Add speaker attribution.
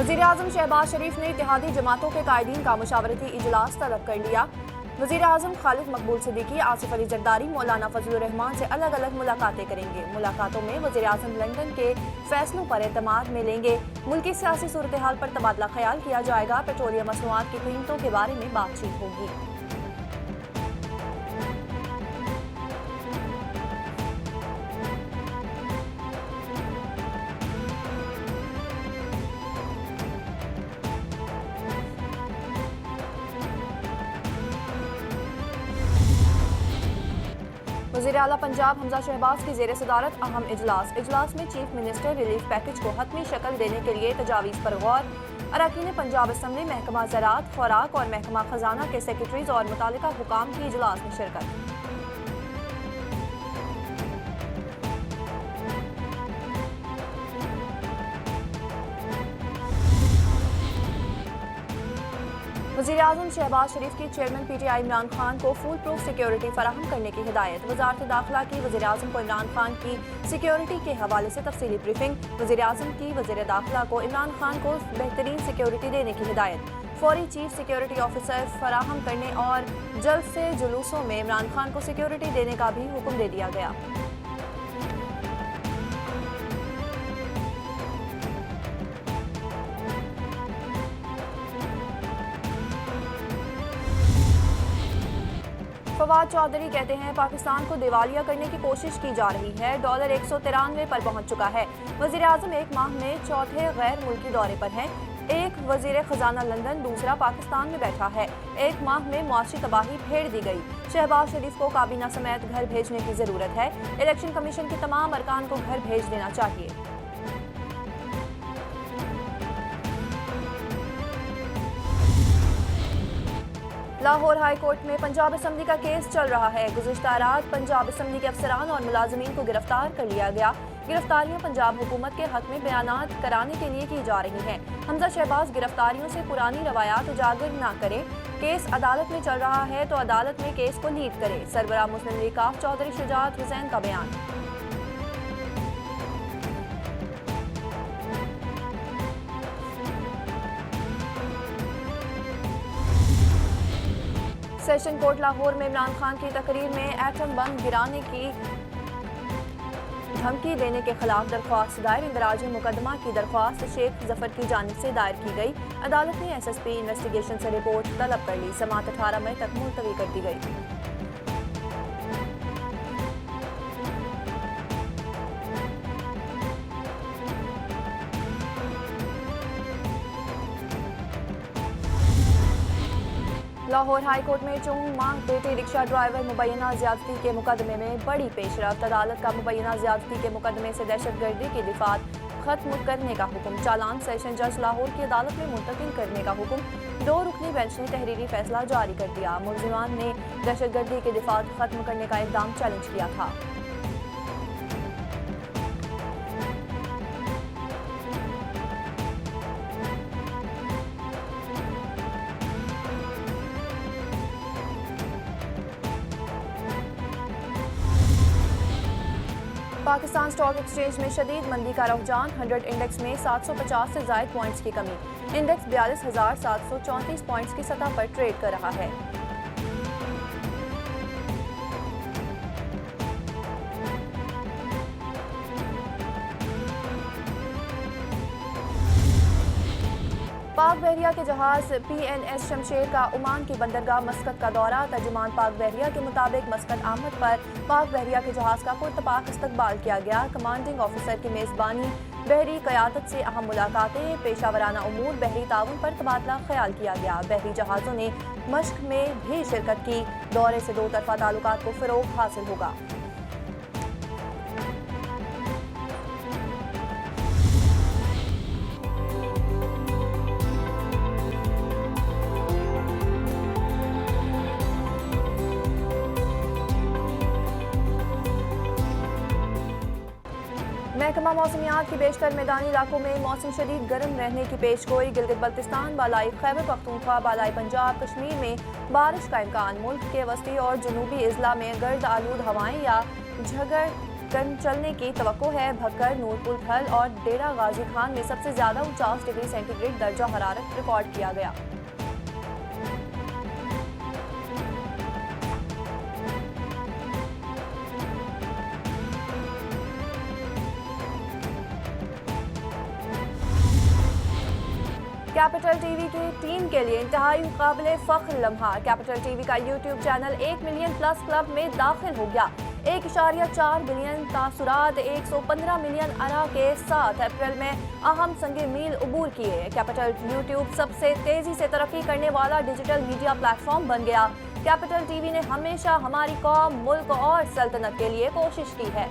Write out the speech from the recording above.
Speaker 1: वज़ीर-ए-आज़म शहबाज शरीफ ने इत्तेहादी जमातों के कायदीन का मुशावरती इजलास तलब कर लिया। वज़ीर-ए-आज़म खालिद मकबूल सिद्दीकी, आसिफ अली जरदारी, मौलाना फजलुर रहमान से अलग अलग मुलाकातें करेंगे। मुलाकातों में वज़ीर-ए-आज़म लंदन के फैसलों पर एतमाद में लेंगे। मुल्की सियासी सूरत हाल पर तबादला ख्याल किया जाएगा। पेट्रोलियम मसनूआत की कीमतों के बारे में बातचीत होगी। वज़ीर आला पंजाब हमजा शहबाज की ज़ेर सदारत अहम इजलास में चीफ मिनिस्टर रिलीफ पैकेज को हतमी शक्ल देने के लिए तजावीज़ पर गौर। अरकान पंजाब असम्बली, महकमा ज़राअत, खुराक और महकमा खजाना के सेक्रेटरीज और मुतालिका हुकाम की इजलास में शिरकत। वज़ीर-ए-आज़म शहबाज शरीफ की चेयरमैन PTI इमरान खान को फुल प्रूफ सिक्योरिटी फराहम करने की हिदायत। वज़ारत दाखिला की वज़ीर-ए-आज़म को इमरान खान की सिक्योरिटी के हवाले से तफसीली ब्रीफिंग। वज़ीर-ए-आज़म की वज़ीर दाखिला को इमरान खान को बेहतरीन सिक्योरिटी देने की हिदायत। फौरी चीफ सिक्योरिटी ऑफिसर फराहम करने और जल्द से जुलूसों में इमरान खान को सिक्योरिटी देने का भी हुक्म दे दिया गया। फवाद चौधरी कहते हैं, पाकिस्तान को दिवालिया करने की कोशिश की जा रही है। डॉलर 193 पर पहुंच चुका है। वज़ीर-ए-आज़म एक माह में चौथे गैर मुल्की दौरे पर हैं। एक वज़ीर खजाना लंदन, दूसरा पाकिस्तान में बैठा है। एक माह में मुआशी तबाही फेर दी गई। शहबाज शरीफ को काबीना समेत घर भेजने की जरूरत है। इलेक्शन कमीशन के तमाम अरकान को घर भेज देना चाहिए। लाहौर हाई कोर्ट में पंजाब असम्बली का केस चल रहा है। गुज़िश्ता रात पंजाब असम्बली के अफसरान और मुलाजमीन को गिरफ्तार कर लिया गया। गिरफ्तारियां पंजाब हुकूमत के हक में बयानात कराने के लिए की जा रही हैं। हमजा शहबाज गिरफ्तारियों से पुरानी रवायात उजागर न करें। केस अदालत में चल रहा है तो अदालत में केस को लीड करे। सरबराह मुस्लिम लीग काफ चौधरी शुजात हुसैन का बयान। सेशन कोर्ट लाहौर में इमरान खान की तकरीर में एटम बम गिराने की धमकी देने के खिलाफ दरख्वास्त दायर। इंदराज मुकदमा की दरख्वास्त शेख जफर की जानिब से दायर की गई। अदालत ने SSP इन्वेस्टिगेशन से रिपोर्ट तलब कर ली। समाअत 18 मई तक मुलतवी कर दी गई। लाहौर हाई कोर्ट में चुंग मांग बेटे रिक्शा ड्राइवर मुबैना ज्यादती के मुकदमे में बड़ी पेशरफ्त। अदालत का मुबैना ज्यादती के मुकदमे से दहशतगर्दी की दिफात खत्म करने का हुक्म। चालान सेशन जज लाहौर की अदालत में मुंतकिल करने का हुक्म। 2 रुकनी बेंच ने तहरीरी फैसला जारी कर दिया। मुलजिमान ने दहशतगर्दी की दिफात खत्म करने का इक़दाम चैलेंज किया था। पाकिस्तान स्टॉक एक्सचेंज में शदीद मंदी का रुझान। 100 इंडेक्स में 750 से ज़ायद पॉइंट्स की कमी। इंडेक्स 42,734 पॉइंट्स की सतह पर ट्रेड कर रहा है। पाक बहरिया के जहाज PNS शमशेर का ओमान की बंदरगाह मस्कत का दौरा। तर्जुमान पाक बहरिया के मुताबिक मस्कत आमद पर पाक बहरिया के जहाज का पुरतपाक इस्तकबाल किया गया। कमांडिंग ऑफिसर की मेज़बानी, बहरी क़यादत से अहम मुलाकातें, पेशावराना उमूर, बहरी ताउन पर तबादला ख्याल किया गया। बहरी जहाज़ों ने मश्क में भी शिरकत की। दौरे से 2 तरफ़ा ताल्लुकात को फ़रोग़ हासिल होगा। महकमा मौसमियात की बेशतर मैदानी इलाकों में मौसम शदीद गर्म रहने की पेशगोई। गिलगित बल्तिस्तान, बालाई खैबर पख्तूनख्वा, बालाई पंजाब, कश्मीर में बारिश का इम्कान। मुल्क के वस्ती और जनूबी अजला में गर्द आलूद हवाएं या झगड़ धड़कन चलने की तवक्को है। भक्कर, नूरपुर थल और डेरा गाजी खान में सबसे ज्यादा 49 डिग्री सेंटीग्रेड दर्जा हरारत रिकॉर्ड किया गया। कैपिटल टीवी की टीम के लिए इंतहाई काबिले फख्र लम्हा। कैपिटल टीवी का YouTube channel 1 million plus club में दाखिल हो गया। 1.4 बिलियन तासुरात 115 मिलियन आरा के साथ अप्रैल में अहम संगे मील अबूर किए। कैपिटल यूट्यूब सबसे तेजी से तरक्की करने वाला डिजिटल मीडिया प्लेटफॉर्म बन गया। कैपिटल टीवी ने हमेशा हमारी कौम, मुल्क और सल्तनत के लिए कोशिश की है।